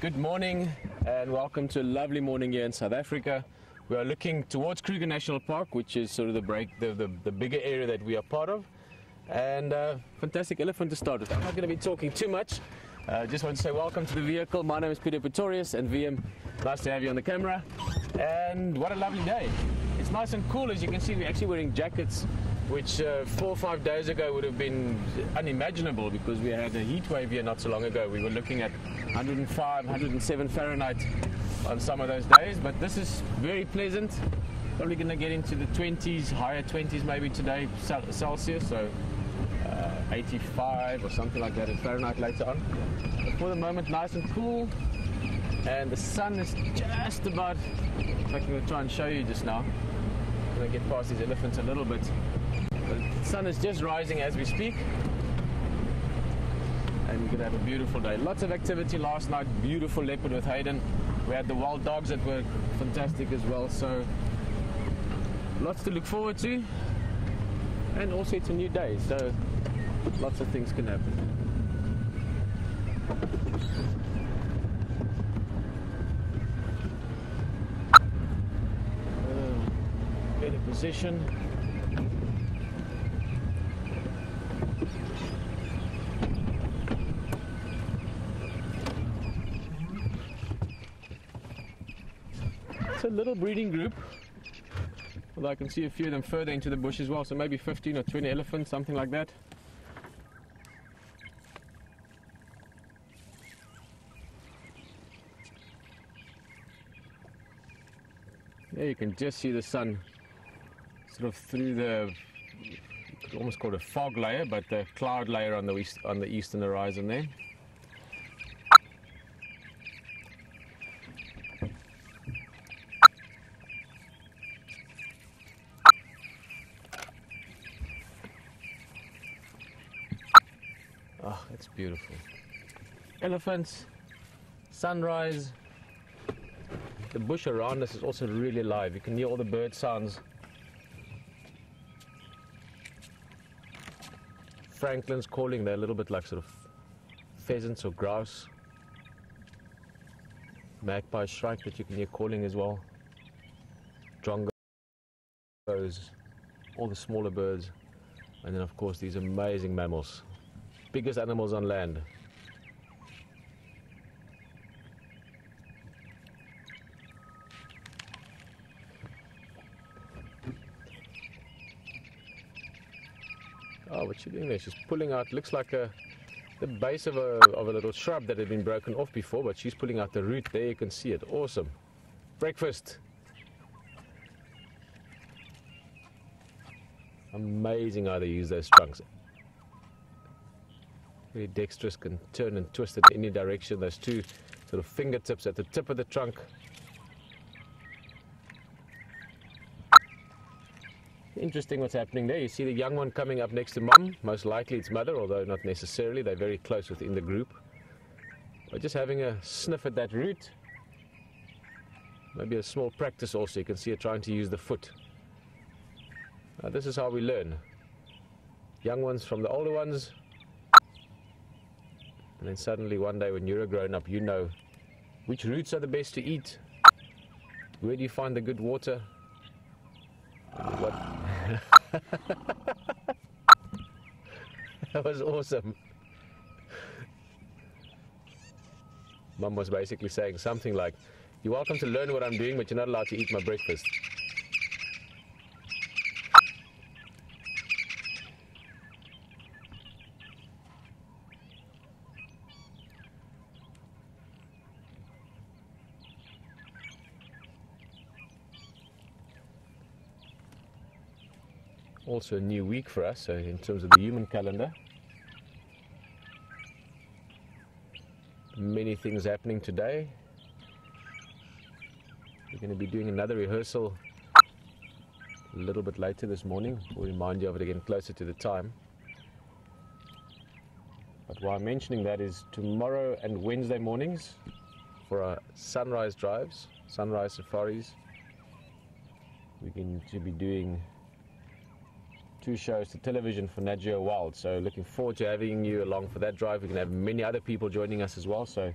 Good morning and welcome to a lovely morning here in South Africa. We are looking towards Kruger National Park, which is sort of the bigger area that we are part of. And fantastic elephant to start with. I'm not going to be talking too much. Just want to say welcome to the vehicle. My name is Peter Pretorius, and VM, nice to have you on the camera. And what a lovely day. It's nice and cool. As you can see, we're actually wearing jackets, which 4 or 5 days ago would have been unimaginable because we had a heat wave here not so long ago. We were looking at 105, 107 Fahrenheit on some of those days, but this is very pleasant. Probably going to get into the 20s, higher 20s maybe today, Celsius, so 85 or something like that in Fahrenheit later on. But for the moment, nice and cool, and the sun is just about, in fact, I'm going to try and show you just now. I'm going to get past these elephants a little bit. But the sun is just rising as we speak, and we're going to have a beautiful day. Lots of activity last night, beautiful leopard with Hayden. We had the wild dogs that were fantastic as well, so lots to look forward to, and also it's a new day, so lots of things can happen. Better position. It's a little breeding group, although I can see a few of them further into the bush as well, so maybe 15 or 20 elephants, something like that. There you can just see the sun sort of through the, you could almost call it a fog layer, but the cloud layer on the eastern horizon there. Oh, it's beautiful. Elephants, sunrise. The bush around us is also really alive. You can hear all the bird sounds. Franklin's calling. They're a little bit like sort of pheasants or grouse. Magpie shrike that you can hear calling as well. Drongos, all the smaller birds. And then of course these amazing mammals. Biggest animals on land. Oh, what she's doing there? She's pulling out, looks like the base of a little shrub that had been broken off before, but she's pulling out the root. There you can see it. Awesome. Breakfast. Amazing how they use those trunks. Very dexterous, can turn and twist in any direction. Those two sort of fingertips at the tip of the trunk. Interesting what's happening there. You see the young one coming up next to mum. Most likely it's mother, although not necessarily. They're very close within the group. But just having a sniff at that root. Maybe a small practice also. You can see her trying to use the foot. Now, this is how we learn. Young ones from the older ones. And then suddenly one day when you're a grown-up, you know which roots are the best to eat. Where do you find the good water? What? That was awesome. Mum was basically saying something like, "You're welcome to learn what I'm doing, but you're not allowed to eat my breakfast." Also a new week for us, so in terms of the human calendar. Many things happening today. We're going to be doing another rehearsal a little bit later this morning. We'll remind you of it again closer to the time. But why I'm mentioning that is tomorrow and Wednesday mornings for our sunrise drives, sunrise safaris, we're going to be doing 2 shows to television for Nat Geo Wild. So looking forward to having you along for that drive. We're going to have many other people joining us as well. So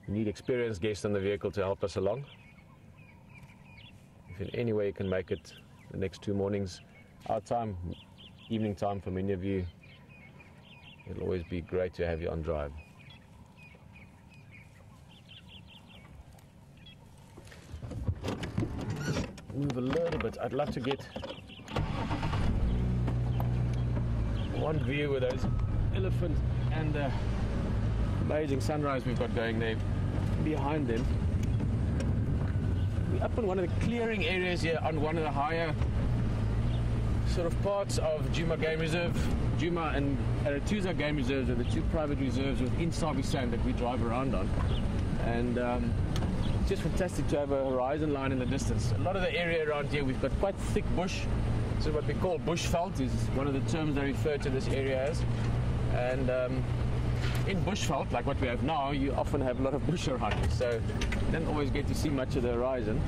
We need experienced guests on the vehicle to help us along. If in any way you can make it the next 2 mornings, our time, evening time for many of you, it'll always be great to have you on Drive. Move a little bit. I'd love to get one view with those elephants and the amazing sunrise we've got going there behind them. We're up in one of the clearing areas here on one of the higher sort of parts of Djuma Game Reserve. Djuma and Aratuza Game Reserves are the 2 private reserves within Sabi Sand that we drive around on. And it's just fantastic to have a horizon line in the distance. A lot of the area around here, we've got quite thick bush. So what we call bushveld is one of the terms they refer to this area as. And in bushveld, like what we have now, you often have a lot of bush around you. So you don't always get to see much of the horizon.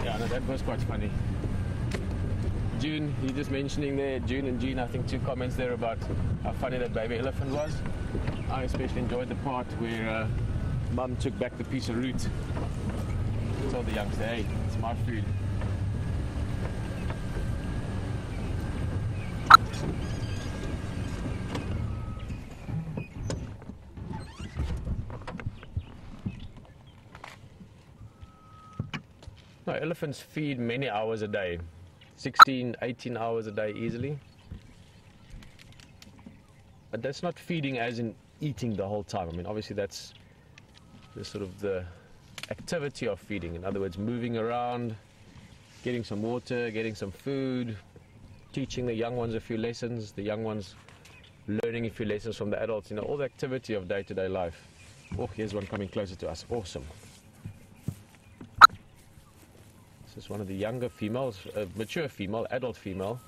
Yeah, no, that was quite funny. June, you're just mentioning there, June and Jean, I think 2 comments there about how funny that baby elephant was. I especially enjoyed the part where Mum took back the piece of root. Told the youngster, hey, it's my food. No, elephants feed many hours a day. 16, 18 hours a day easily. But that's not feeding as in eating the whole time. I mean, obviously that's the sort of the activity of feeding. In other words, moving around, getting some water, getting some food, teaching the young ones a few lessons, the young ones learning a few lessons from the adults, you know, all the activity of day-to-day life. Oh, here's one coming closer to us. Awesome. This is one of the younger females, mature female, adult female.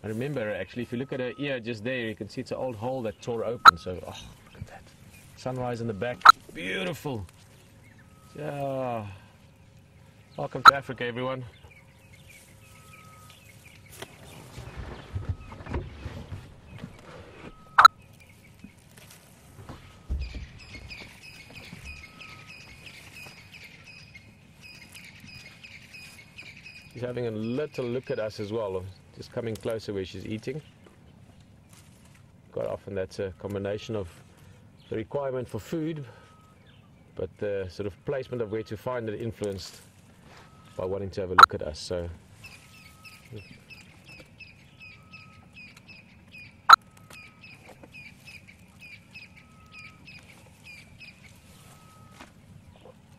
I remember actually, if you look at her ear just there, you can see it's an old hole that tore open. So, oh, look at that. Sunrise in the back. Beautiful. Yeah. Welcome to Africa, everyone. She's having a little look at us as well, just coming closer where she's eating. Quite often that's a combination of the requirement for food, but the sort of placement of where to find it influenced by wanting to have a look at us. So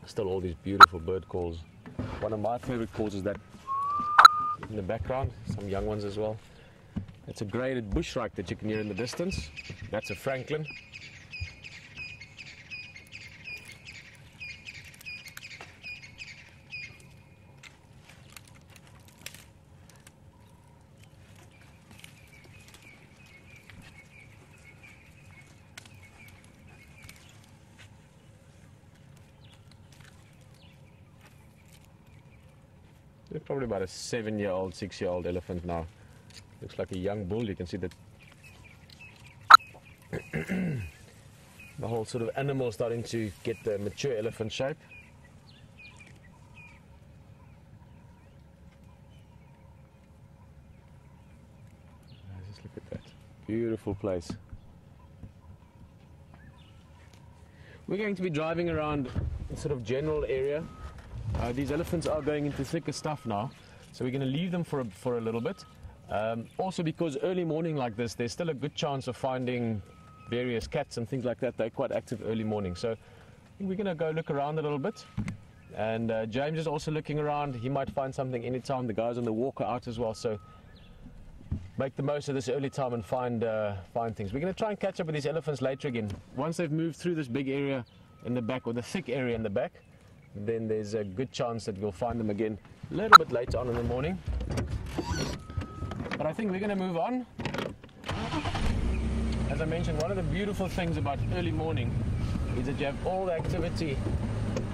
still all these beautiful bird calls. One of my favorite calls is that in the background, some young ones as well. It's a graded bushrike that you can hear in the distance. That's a Franklin. They're probably about a 7-year-old, 6-year-old elephant now. Looks like a young bull. You can see that the whole sort of animal starting to get the mature elephant shape. Just look at that. Beautiful place. We're going to be driving around a sort of general area. These elephants are going into thicker stuff now, so we're going to leave them for a little bit. Also because early morning like this, there's still a good chance of finding various cats and things like that. They're quite active early morning, so I think we're going to go look around a little bit. And James is also looking around. He might find something anytime. The guys on the walk are out as well, so make the most of this early time and find things. We're going to try and catch up with these elephants later again. Once they've moved through this big area in the back, or the thick area in the back, then there's a good chance that we'll find them again a little bit later on in the morning. But I think we're going to move on. As I mentioned, one of the beautiful things about early morning is that you have all the activity.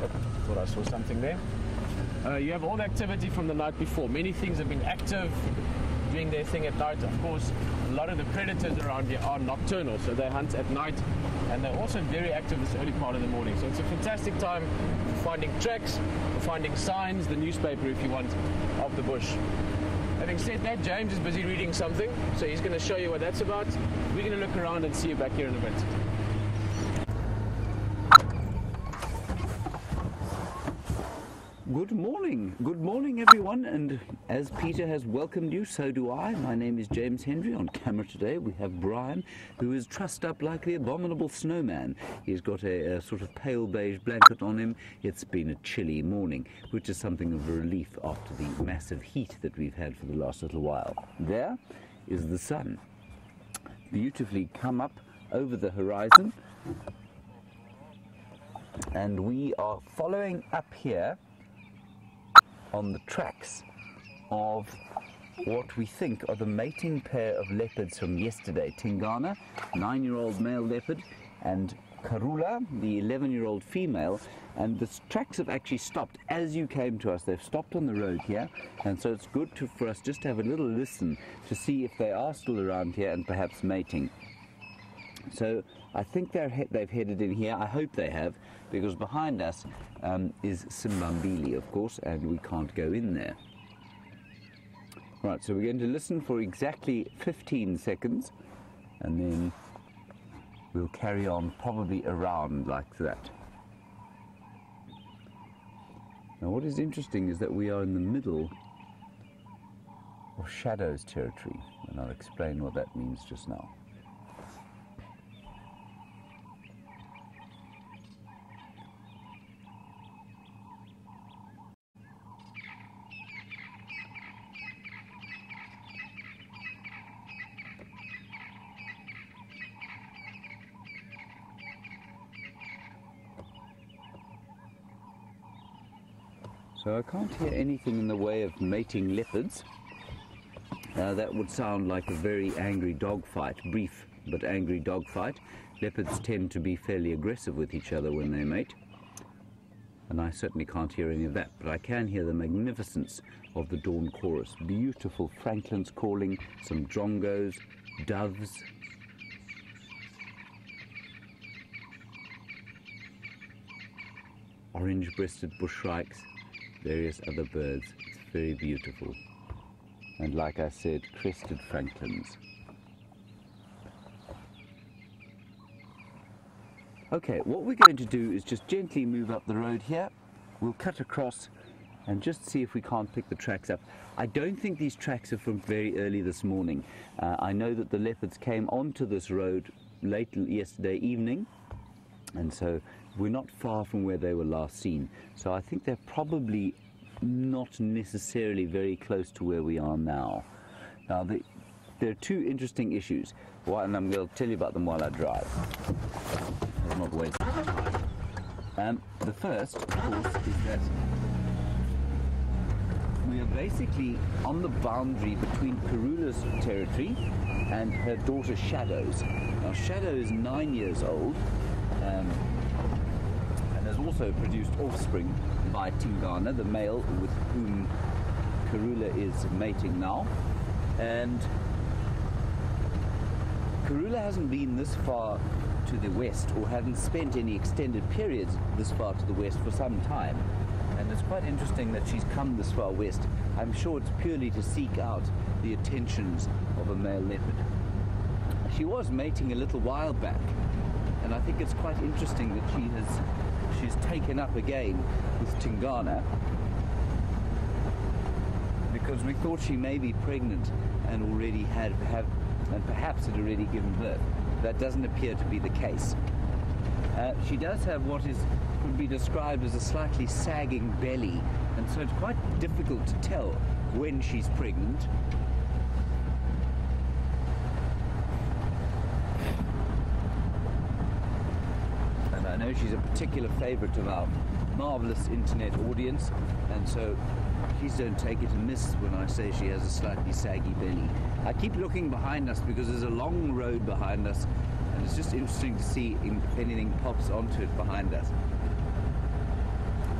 Oh, thought I saw something there. you have all the activity from the night before. Many things have been active, doing their thing at night. Of course, a lot of the predators around here are nocturnal, so they hunt at night, and they're also very active this early part of the morning. So it's a fantastic time for finding tracks, for finding signs, the newspaper if you want, of the bush. Having said that, James is busy reading something, so he's going to show you what that's about. We're going to look around and see you back here in a bit. Good morning everyone, and as Peter has welcomed you, so do I. My name is James Hendry. On camera today we have Brian, who is trussed up like the abominable snowman. He's got a sort of pale beige blanket on him. It's been a chilly morning, which is something of a relief after the massive heat that we've had for the last little while. There is the sun, beautifully come up over the horizon, and we are following up here on the tracks of what we think are the mating pair of leopards from yesterday. Tingana, 9-year-old male leopard, and Karula, the 11-year-old female. And the tracks have actually stopped as you came to us. They've stopped on the road here, and so it's good for us just to have a little listen to see if they are still around here and perhaps mating. So I think they've headed in here. I hope they have, because behind us is Simbambili, of course, and we can't go in there. Right, so we're going to listen for exactly 15 seconds, and then we'll carry on probably around like that. Now what is interesting is that we are in the middle of shadows territory, and I'll explain what that means just now. So I can't hear anything in the way of mating leopards. That would sound like a very angry dogfight, brief but angry dogfight. Leopards tend to be fairly aggressive with each other when they mate, and I certainly can't hear any of that, but I can hear the magnificence of the dawn chorus. Beautiful francolins calling, some drongos, doves. Orange-breasted bushrikes, various other birds. It's very beautiful. And like I said, crested francolins. Okay, what we're going to do is just gently move up the road here. We'll cut across and just see if we can't pick the tracks up. I don't think these tracks are from very early this morning. I know that the leopards came onto this road late yesterday evening, and so we're not far from where they were last seen. So I think they're probably not necessarily very close to where we are now. Now, there are two interesting issues, and I'm going to tell you about them while I drive. I'm not wasting time. The first, of course, is that we are basically on the boundary between Karula's territory and her daughter Shadow's. Now, Shadow is 9 years old, and has also produced offspring by Tingana, the male with whom Karula is mating now. And Karula hasn't been this far to the west, or hadn't spent any extended periods this far to the west for some time. And it's quite interesting that she's come this far west. I'm sure it's purely to seek out the attentions of a male leopard. She was mating a little while back, and I think it's quite interesting that she's taken up again with Tingana, because we thought she may be pregnant and already and perhaps had already given birth. That doesn't appear to be the case. She does have what could be described as a slightly sagging belly, and so it's quite difficult to tell when she's pregnant. And I know she's a particular favorite of our marvelous internet audience, and so please don't take it amiss when I say she has a slightly saggy belly. I keep looking behind us because there's a long road behind us, and it's just interesting to see if anything pops onto it behind us.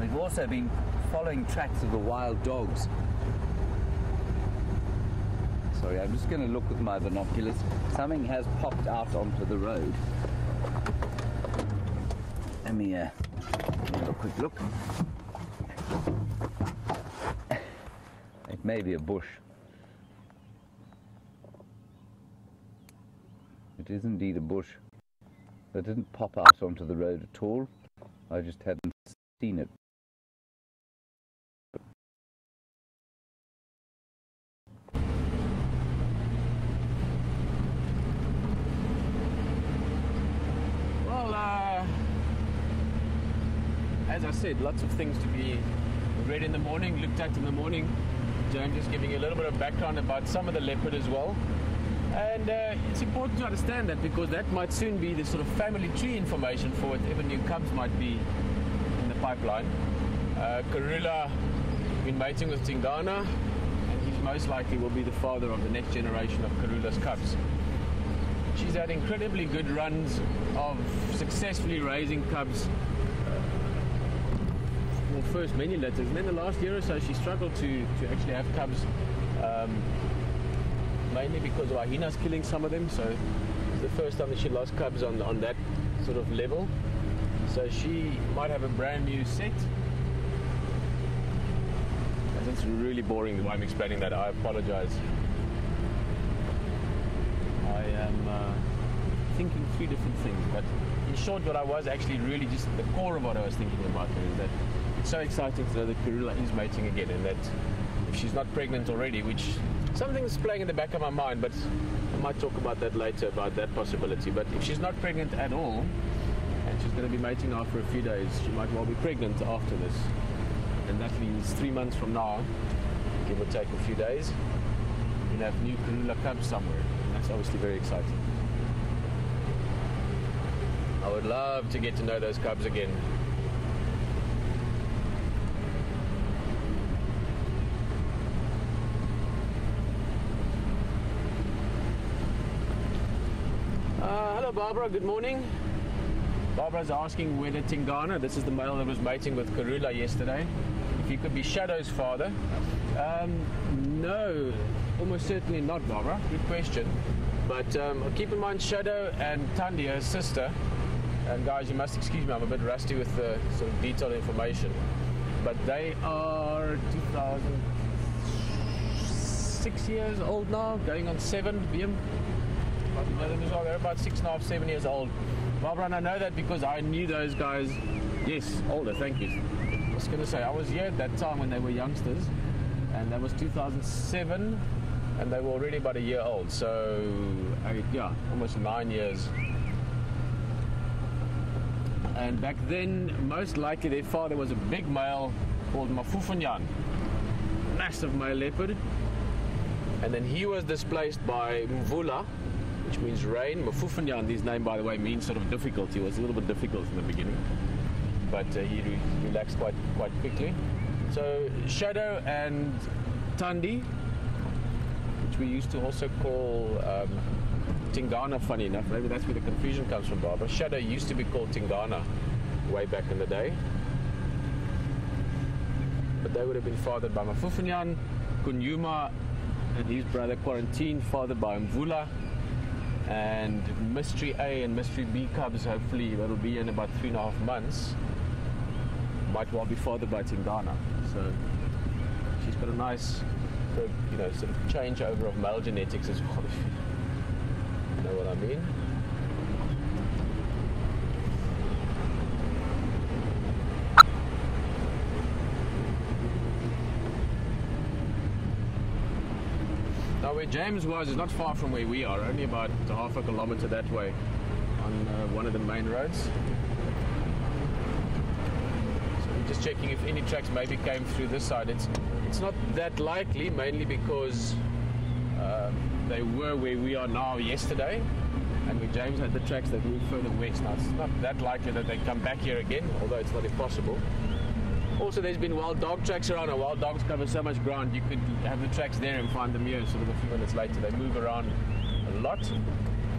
We've also been following tracks of the wild dogs. Sorry, I'm just going to look with my binoculars. Something has popped out onto the road. Let me have a quick look. It may be a bush. It is indeed a bush. It didn't pop out onto the road at all. I just hadn't seen it. Well, as I said, lots of things to be read in the morning, looked at in the morning. James just giving you a little bit of background about some of the leopard as well. And it's important to understand that, because that might soon be the sort of family tree information for whatever new cubs might be in the pipeline. Karula been mating with Tingana, and he most likely will be the father of the next generation of Karula's cubs. She's had incredibly good runs of successfully raising cubs for first many litters, and then the last year or so she struggled to actually have cubs, mainly because of hyenas killing some of them. So it's the first time that she lost cubs on that sort of level. So she might have a brand new set. And it's really boring the way I'm explaining that. I apologize. I am thinking three different things, but in short, what I was actually really just the core of what I was thinking about is that it's so exciting to know that Karula is mating again, and that if she's not pregnant already, which something's playing in the back of my mind, but I might talk about that later, about that possibility. But if she's not pregnant at all, and she's going to be mating now for a few days, she might well be pregnant after this. And that means 3 months from now, give or take a few days, we'll have new Karula cubs somewhere. And that's obviously very exciting. I would love to get to know those cubs again. Hello Barbara, good morning. Barbara's asking whether Tingana, this is the male that was mating with Karula yesterday, if he could be Shadow's father. No, almost certainly not, Barbara. Good question. But keep in mind Shadow and Tandi, her sister, and guys, you must excuse me, I'm a bit rusty with the sort of detailed information, but they are 2006 years old now, going on 7, Liam. They're about 6.5, 7 years old. Barbara, and I know that because I knew those guys. Yes, older, thank you. I was going to say, I was here at that time when they were youngsters, and that was 2007, and they were already about a year old, so yeah, almost 9 years. And back then, most likely their father was a big male called Mafufunyan, massive male leopard, and then he was displaced by Mvula, which means rain. Mafufunyan, his name by the way means sort of difficult. He was a little bit difficult in the beginning, but he relaxed quite quickly. So Shadow and Tandi, which we used to also call Tingana, funny enough, maybe that's where the confusion comes from, Barbara. Shadow used to be called Tingana way back in the day, but they would have been fathered by Mafufunyan, Kunyuma and his brother Quarantine, fathered by Mvula, and Mystery A and Mystery B cubs, hopefully that'll be in about 3.5 months, might well be fathered by Tingana. So she's got a nice sort of changeover of male genetics as well, if you know what I mean. Now where James was is not far from where we are, only about half a kilometre that way on one of the main roads. So we're just checking if any tracks maybe came through this side. It's not that likely, mainly because they were where we are now yesterday, and where James had the tracks that moved further west. Now it's not that likely that they come back here again, although it's not impossible. Also, there's been wild dog tracks around, and wild dogs cover so much ground, you could have the tracks there and find them here sort of a few minutes later. They move around a lot.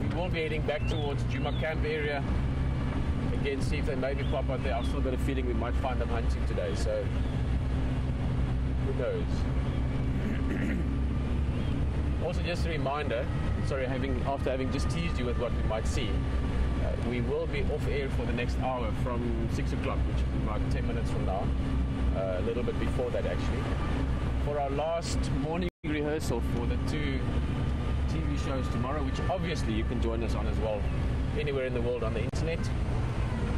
We will be heading back towards Juma Camp area again, see if they maybe pop out there. I've still got a feeling we might find them hunting today, so Who knows? Also, just a reminder, sorry, after having just teased you with what we might see, we will be off air for the next hour from 6 o'clock, which is about 10 minutes from now, a little bit before that actually, for our last morning rehearsal for the 2 TV shows tomorrow, which obviously you can join us on as well, anywhere in the world on the internet,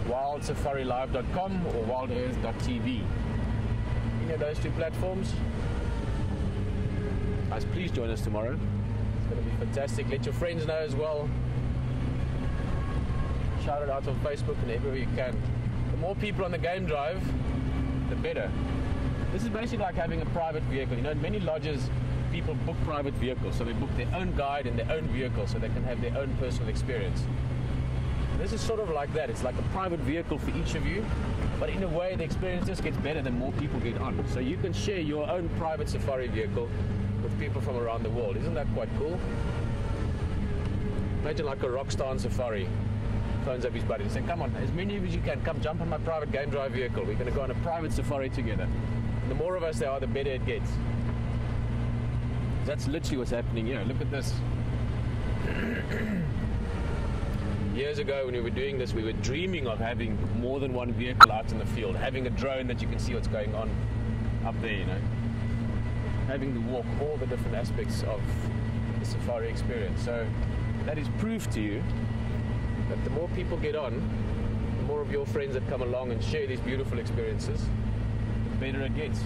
wildsafariLive.com or wildearth.tv. Any of those 2 platforms. Guys, please join us tomorrow. It's going to be fantastic. Let your friends know as well. Shout it out on Facebook and everywhere you can. The more people on the game drive, the better. This is basically like having a private vehicle. You know, in many lodges, people book private vehicles, so they book their own guide and their own vehicle so they can have their own personal experience. This is sort of like that. It's like a private vehicle for each of you, but in a way the experience just gets better the more people get on. So you can share your own private safari vehicle with people from around the world. Isn't that quite cool? Imagine like a rock star on safari. Phones up his buddy and say, come on, as many of you as you can, come jump on my private game drive vehicle. We're going to go on a private safari together. And the more of us there are, the better it gets. That's literally what's happening here. Look at this. Years ago when we were doing this, we were dreaming of having more than one vehicle out in the field, having a drone that you can see what's going on up there, you know, having to walk all the different aspects of the safari experience. So that is proof to you that the more people get on, the more of your friends that come along and share these beautiful experiences, the better it gets.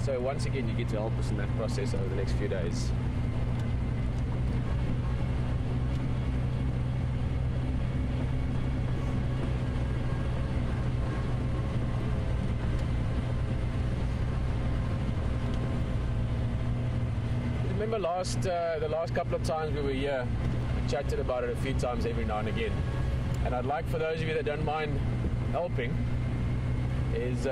So once again, you get to help us in that process over the next few days. Remember the last couple of times we were here, we chatted about it a few times every now and again. And I'd like, for those of you that don't mind helping, is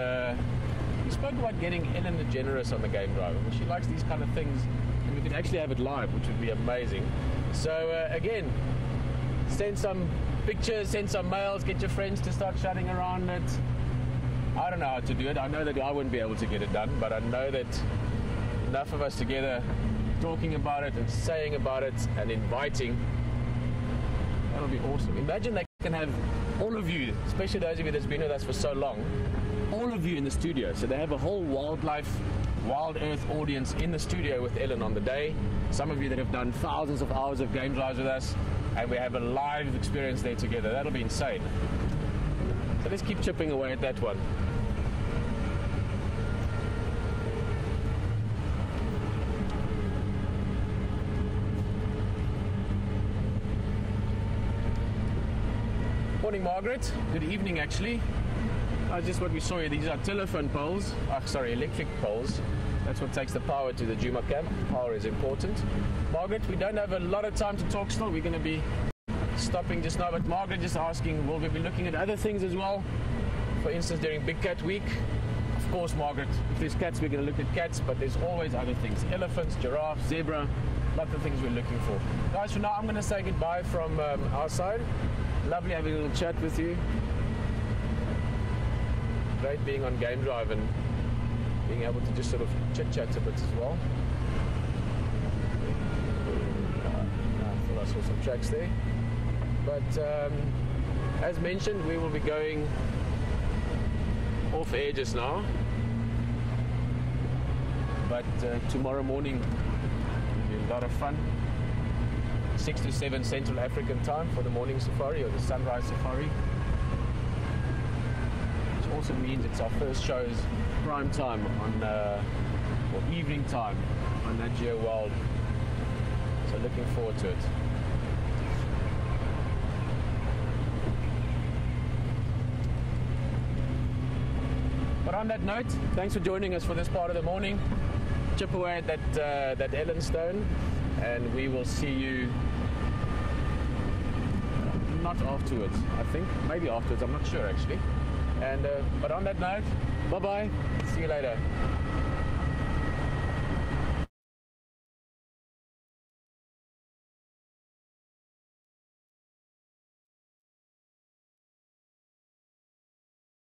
we spoke about getting Ellen DeGeneres on the game drive. She likes these kind of things, and we could actually have it live, which would be amazing. So again, send some pictures, send some mails, get your friends to start chatting around it. I don't know how to do it. I know that I wouldn't be able to get it done, but I know that enough of us together talking about it and saying about it and inviting, that'll be awesome. Imagine they can have all of you, especially those of you that's been with us for so long, all of you in the studio. So they have a whole wildlife, wild earth audience in the studio with Ellen on the day. Some of you that have done thousands of hours of game drives with us, and we have a live experience there together. That'll be insane. So let's keep chipping away at that one. Morning, Margaret. Good evening, actually. Just what we saw here. These are telephone poles. Electric poles. That's what takes the power to the Juma camp. Power is important. Margaret, we don't have a lot of time to talk still. We're going to be stopping just now. But Margaret just asking, will we be looking at other things as well? For instance, during Big Cat Week. Of course, Margaret, if there's cats, we're going to look at cats. But there's always other things. Elephants, giraffes, zebra. Lots of things we're looking for. Guys, for now, I'm going to say goodbye from our side. Lovely having a little chat with you. Great being on Game Drive and being able to just sort of chit-chat a bit as well. I thought I saw some tracks there. But as mentioned, we will be going off air just now. But tomorrow morning will be a lot of fun. 6 to 7 Central African time for the morning safari or the sunrise safari, which also means it's our first show's prime time on or evening time on Nat Geo World. So looking forward to it. But on that note, thanks for joining us for this part of the morning. Chip away at that Ellen Stone, and we will see you. Not afterwards, I think. Maybe afterwards, I'm not sure actually. And but on that note, bye-bye. See you later.